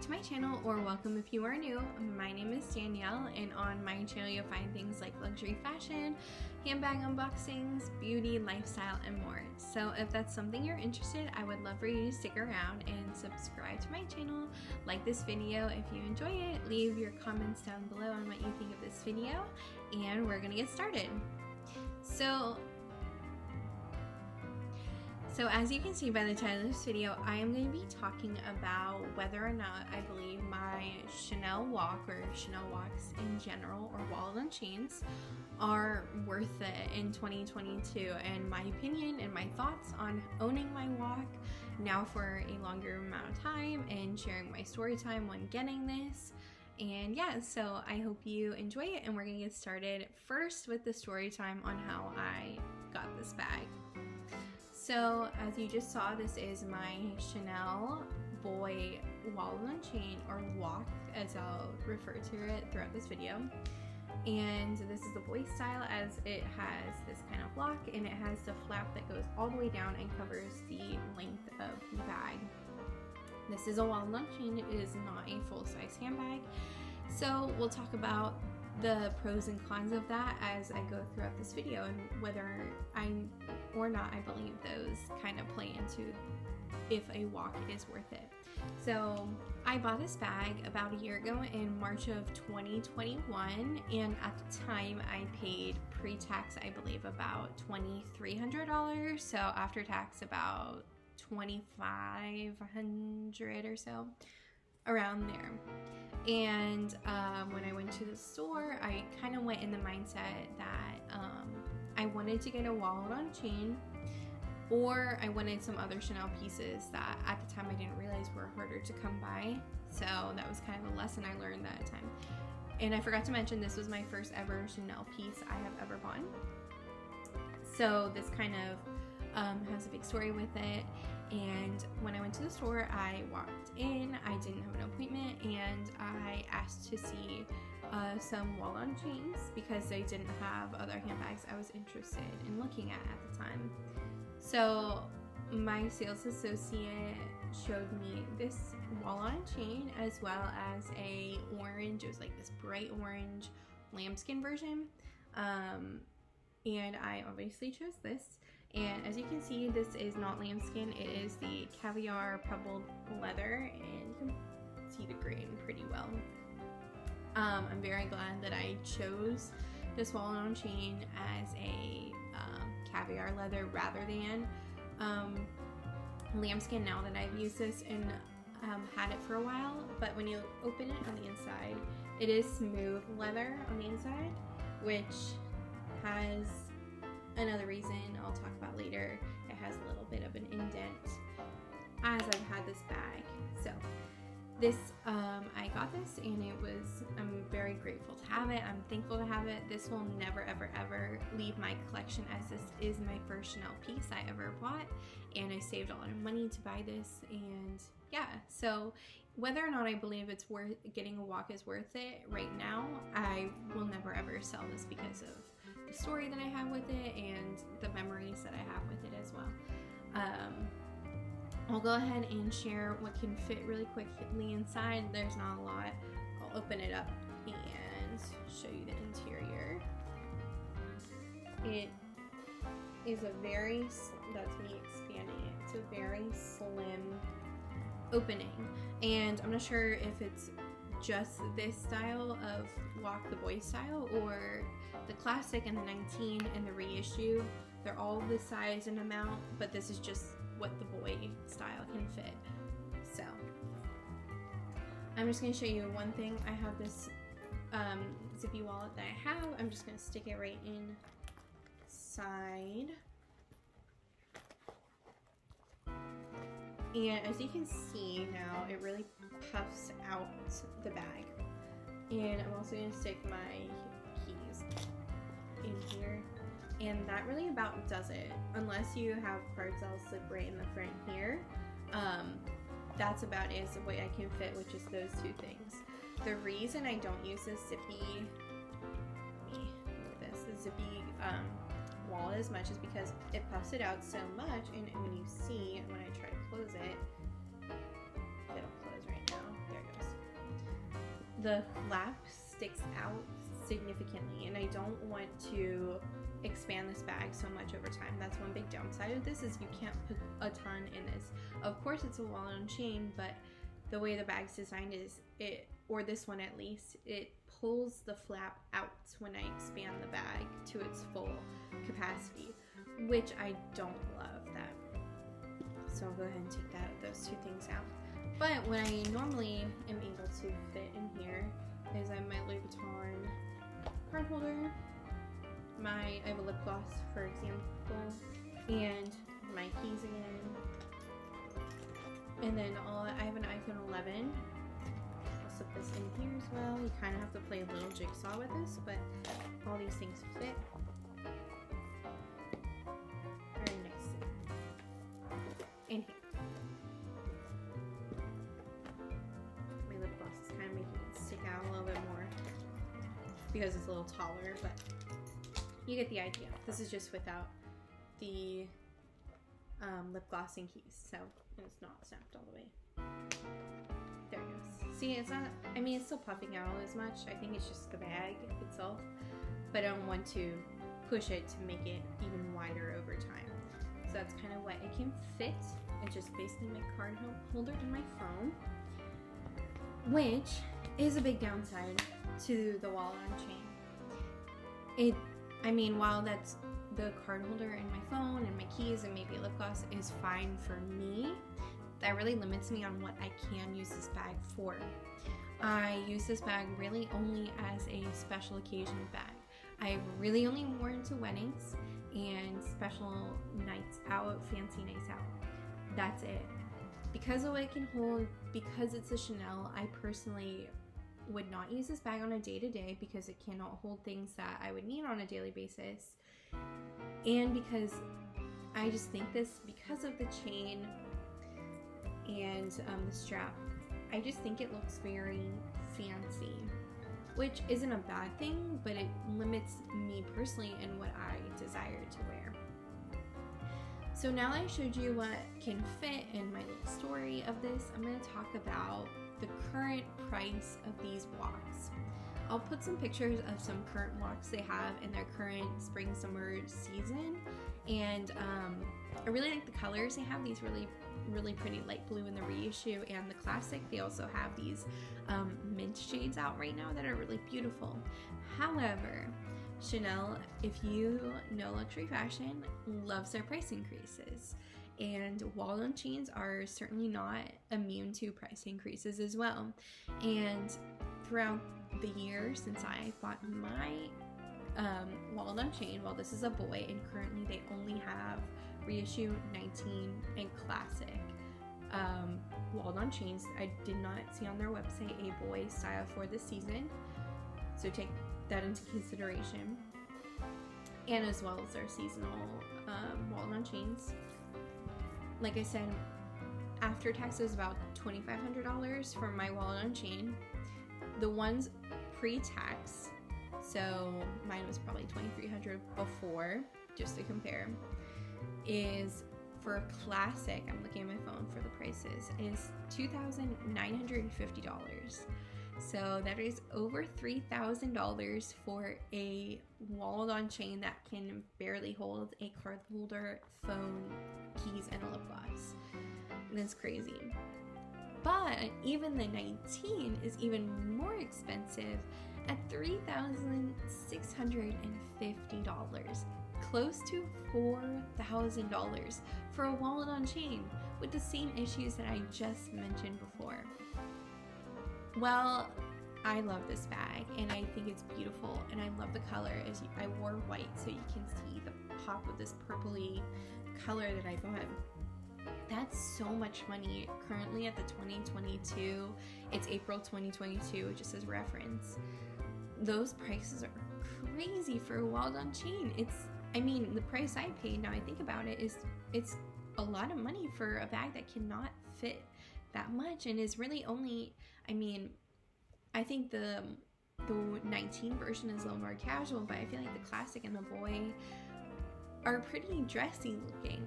to my channel, or welcome if you are new. My name is Danielle, and on my channel you'll find things like luxury fashion, handbag unboxings, beauty, lifestyle, and more. So if that's something you're interested, I would love for you to stick around and subscribe to my channel, like this video if you enjoy it, leave your comments down below on what you think of this video, and we're gonna get started. So as you can see by the title of this video, I am going to be talking about whether or not I believe my Chanel walk or Chanel walks in general, or wallet on chains, are worth it in 2022, and my opinion and my thoughts on owning my walk now for a longer amount of time, and sharing my story time when getting this. And yeah, so I hope you enjoy it, and we're going to get started first with the story time on how I got this bag. So as you just saw, this is my Chanel boy wallet on chain, or walk as I'll refer to it throughout this video. And this is the boy style, as it has this kind of lock, and it has the flap that goes all the way down and covers the length of the bag. This is a wallet on chain. It is not a full-size handbag. So we'll talk about the pros and cons of that as I go throughout this video, and whether or not I believe those kind of play into if a walk is worth it. So I bought this bag about a year ago in March of 2021, and at the time I paid pre-tax, I believe, about $2,300. So after tax, about $2,500 or so, around there. And when I went to the store, I kind of went in the mindset that I wanted to get a wallet on chain, or I wanted some other Chanel pieces that at the time I didn't realize were harder to come by. So that was kind of a lesson I learned that time. And I forgot to mention, this was my first ever Chanel piece I have ever bought. So this kind of has a big story with it. And when I went to the store, I walked in, I didn't have an appointment, and I asked to see some wallet on chains because they didn't have other handbags I was interested in looking at the time. So my sales associate showed me this wallet on chain, as well as a orange, it was like this bright orange lambskin version, and I obviously chose this. And as you can see, this is not lambskin, it is the caviar pebbled leather, and you can see the grain pretty well. I'm very glad that I chose this wallet on chain as a caviar leather rather than lambskin, now that I've used this and had it for a while. But when you open it on the inside, it is smooth leather on the inside, which has another reason I'll talk about later. It has a little bit of an indent as I've had this bag. So this, I got this, and I'm very grateful to have it. I'm thankful to have it. This will never ever ever leave my collection, as this is my first Chanel piece I ever bought, and I saved a lot of money to buy this. And yeah, so whether or not I believe it's worth getting a walk is worth it right now, I will never ever sell this because of the story that I have with it and the memories that I have with it as well. I'll go ahead and share what can fit really quickly inside. There's not a lot. I'll open it up and show you the interior. It is a very, that's me expanding it, it's a very slim opening, and I'm not sure if it's just this style of walk, the boy style, or the classic and the 19 and the reissue. They're all the size and amount, but this is just what the boy style can fit. So I'm just going to show you one thing. I have this zippy wallet that I have. I'm just going to stick it right inside. And as you can see now, it really puffs out the bag. And I'm also going to stick my keys in here, and that really about does it, unless you have parts I'll slip right in the front here. That's about it, is the way I can fit, which is those two things. The reason I don't use this zippy wallet as much is because it puffs it out so much, and when you see, when I try to close it, it'll close right now, there it goes. the flap sticks out significantly, and I don't want to expand this bag so much over time. That's one big downside of this, is you can't put a ton in this. Of course it's a wallet-on chain, but the way the bag's designed is or this one at least, it pulls the flap out when I expand the bag to its full capacity, which I don't love that. So I'll go ahead and take those two things out. But what I normally am able to fit in here is I have my Louis Vuitton card holder, I have a lip gloss, for example, and my keys again. And then I have an iPhone 11. I'll slip this in here as well. You kind of have to play a little jigsaw with this, but all these things fit very nicely in here. My lip gloss is kind of making it stick out a little bit more because it's a little taller, but you get the idea. This is just without the lip gloss and keys, so it's not snapped all the way. There it goes. See, it's not, I mean, it's still puffing out as much. I think it's just the bag itself, but I don't want to push it to make it even wider over time. So that's kind of what it can fit. It's just basically my card holder and my phone, which is a big downside to the wallet-on chain. I mean, while that's the card holder and my phone and my keys and maybe a lip gloss is fine for me, that really limits me on what I can use this bag for. I use this bag really only as a special occasion bag. I've really only worn it to weddings and special nights out, fancy nights out. That's it. Because of what it can hold, because it's a Chanel, I personally would not use this bag on a day-to-day because it cannot hold things that I would need on a daily basis, and because I just think this, because of the chain and the strap, I just think it looks very fancy, which isn't a bad thing, but it limits me personally in what I desire to wear. So now that I showed you what can fit in my little story of this, I'm going to talk about the current price of these woks. I'll put some pictures of some current woks they have in their current spring-summer season, and I really like the colors they have. These really pretty light blue in the reissue and the classic. They also have these mint shades out right now that are really beautiful. However, Chanel, if you know luxury fashion, loves their price increases. And wallet-on chains are certainly not immune to price increases as well. And throughout the year since I bought my wallet-on chain, well, this is a boy, and currently they only have reissue 19 and classic wallet-on chains. I did not see on their website a boy style for this season, so take that into consideration. And as well as their seasonal wallet-on chains. Like I said, after taxes, about $2,500 for my wallet-on chain. The ones pre-tax, so mine was probably $2,300 before, just to compare, is for a classic, I'm looking at my phone for the prices, is $2,950. So that is over $3,000 for a wallet-on chain that can barely hold a card holder, phone, keys, and a lip gloss. And that's crazy. But even the 19 is even more expensive at $3,650, close to $4,000 for a wallet-on chain with the same issues that I just mentioned before. Well, I love this bag and I think it's beautiful, and I love the color. I wore white so you can see the pop of this purpley color that I bought. That's so much money currently at the 2022. It's April 2022, just as reference. Those prices are crazy for a wallet-on chain. I mean, the price I paid, now I think about it, it's a lot of money for a bag that cannot fit that much and is really only, I mean, I think the 19 version is a little more casual, but I feel like the classic and the boy are pretty dressy looking.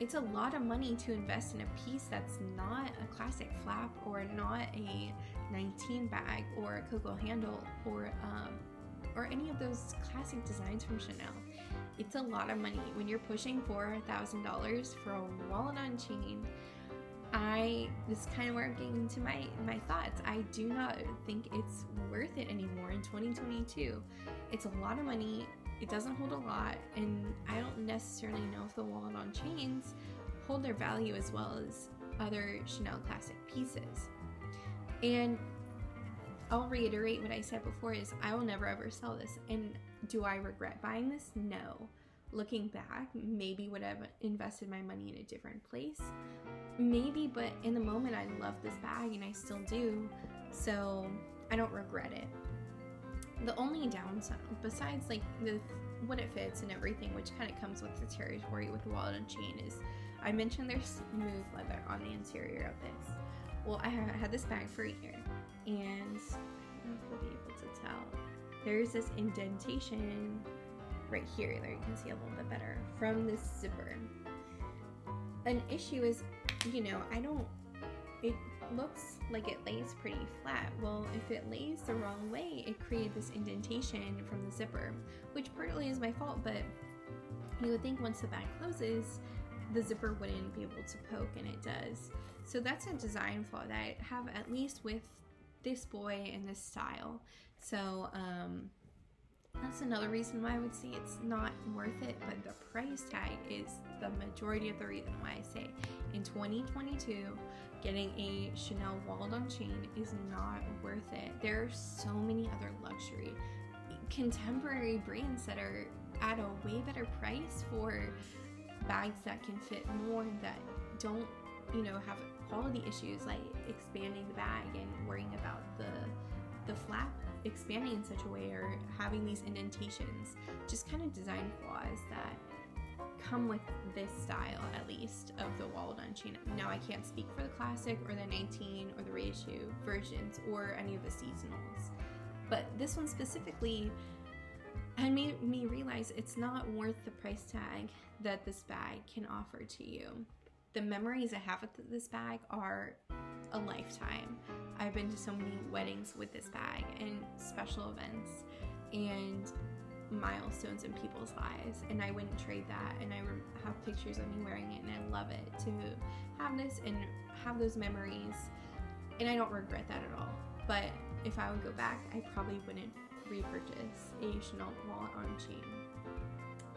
it's a lot of money to invest in a piece that's not a classic flap or not a 19 bag or a cocoa handle or any of those classic designs from Chanel. It's a lot of money when you're pushing $4,000 for a wallet on chain. This is kind of where I'm getting into my thoughts. I do not think it's worth it anymore in 2022. It's a lot of money. It doesn't hold a lot, and I don't necessarily know if the wallet on chains hold their value as well as other Chanel classic pieces. And I'll reiterate what I said before is I will never ever sell this. And do I regret buying this? No. Looking back, maybe would have invested my money in a different place. Maybe, but in the moment I love this bag and I still do, so I don't regret it. The only downside, besides like what it fits and everything, which kind of comes with the territory with the wallet and chain, is I mentioned there's smooth leather on the interior of this. Well, I had this bag for a year, and I don't know if you'll be able to tell. There's this indentation right here. There you can see a little bit better from this zipper. An issue is, it looks like it lays pretty flat. Well, if it lays the wrong way, it created this indentation from the zipper, which partly is my fault, but you would think once the bag closes, the zipper wouldn't be able to poke, and it does. So that's a design flaw that I have, at least with this boy and this style. So that's another reason why I would say it's not worth it, but the price tag is the majority of the reason why I say in 2022 getting a Chanel wallet on chain is not worth it. There are so many other luxury contemporary brands that are at a way better price for bags that can fit more, that don't have quality issues like expanding the bag and worrying about the flap expanding in such a way or having these indentations, just kind of design flaws that come with this style, at least, of the wallet on chain. Now, I can't speak for the classic or the 19 or the reissue versions or any of the seasonals, but this one specifically had made me realize it's not worth the price tag that this bag can offer to you. The memories I have with this bag are a lifetime. I've been to so many weddings with this bag and special events and milestones in people's lives, and I wouldn't trade that. And I have pictures of me wearing it, and I love it to have this and have those memories, and I don't regret that at all. But if I would go back, I probably wouldn't repurchase a Chanel wallet on chain,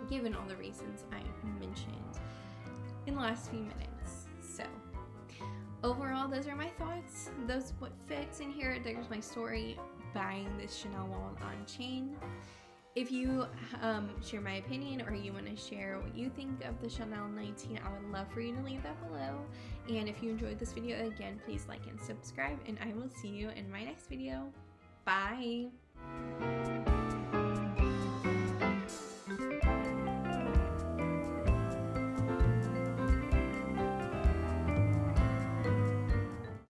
given all the reasons I mentioned in the last few minutes. So overall, those are my thoughts. Those what fits in here. There's my story buying this Chanel wallet on chain. If you share my opinion or you want to share what you think of the Chanel 19, I would love for you to leave that below. And if you enjoyed this video, again, please like and subscribe, and I will see you in my next video. Bye!